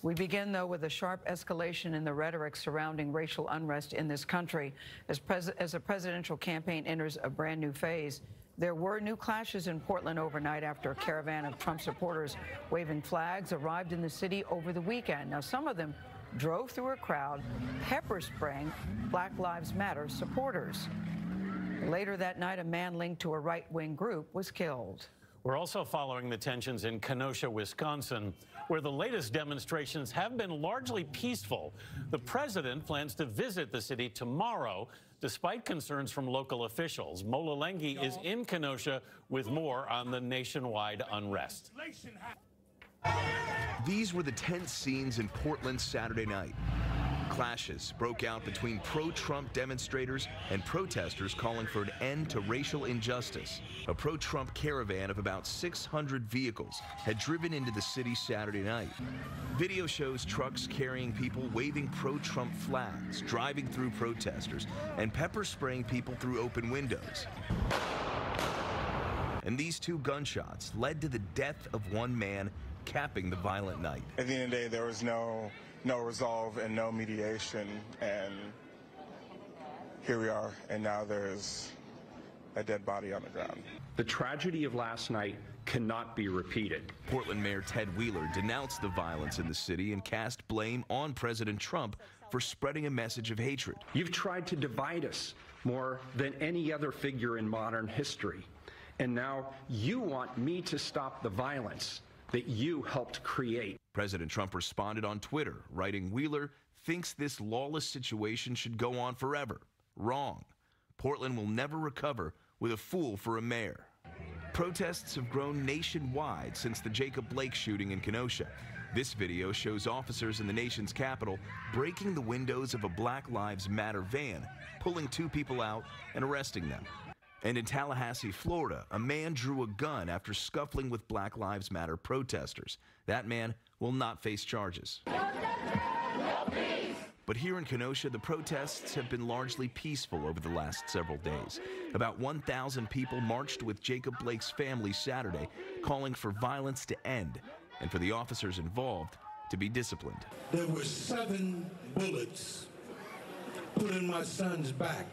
We begin, though, with a sharp escalation in the rhetoric surrounding racial unrest in this country. As the presidential campaign enters a brand new phase, there were new clashes in Portland overnight after a caravan of Trump supporters waving flags arrived in the city over the weekend. Now, some of them drove through a crowd, pepper spraying Black Lives Matter supporters. Later that night, a man linked to a right-wing group was killed. We're also following the tensions in Kenosha, Wisconsin, where the latest demonstrations have been largely peaceful. The president plans to visit the city tomorrow, despite concerns from local officials. Mola Lenghi is in Kenosha with more on the nationwide unrest. These were the tense scenes in Portland Saturday night. Clashes broke out between pro-Trump demonstrators and protesters calling for an end to racial injustice. A pro-Trump caravan of about 600 vehicles had driven into the city Saturday night. Video shows trucks carrying people waving pro-Trump flags, driving through protesters, and pepper spraying people through open windows. And these two gunshots led to the death of one man, capping the violent night. At the end of the day, there was no resolve and no mediation, and here we are, and now there's a dead body on the ground. The tragedy of last night cannot be repeated. Portland Mayor Ted Wheeler denounced the violence in the city and cast blame on President Trump for spreading a message of hatred. You've tried to divide us more than any other figure in modern history, and now you want me to stop the violence that you helped create. President Trump responded on Twitter, writing, "Wheeler thinks this lawless situation should go on forever. Wrong. Portland will never recover with a fool for a mayor." Protests have grown nationwide since the Jacob Blake shooting in Kenosha. This video shows officers in the nation's capital breaking the windows of a Black Lives Matter van, pulling two people out and arresting them. And in Tallahassee, Florida, a man drew a gun after scuffling with Black Lives Matter protesters. That man will not face charges. But here in Kenosha, the protests have been largely peaceful over the last several days. About 1,000 people marched with Jacob Blake's family Saturday, calling for violence to end and for the officers involved to be disciplined. There were 7 bullets put in my son's back.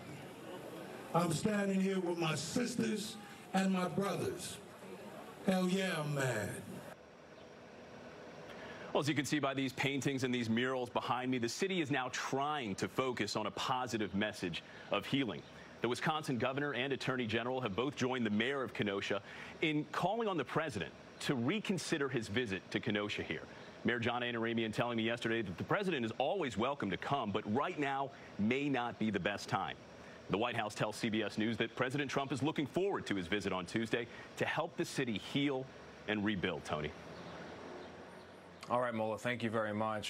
I'm standing here with my sisters and my brothers. Hell yeah, I'm mad. Well, as you can see by these paintings and these murals behind me, the city is now trying to focus on a positive message of healing. The Wisconsin governor and attorney general have both joined the mayor of Kenosha in calling on the president to reconsider his visit to Kenosha here. Mayor John Anaramian telling me yesterday that the president is always welcome to come, but right now may not be the best time. The White House tells CBS News that President Trump is looking forward to his visit on Tuesday to help the city heal and rebuild, Tony. All right, Mola, thank you very much.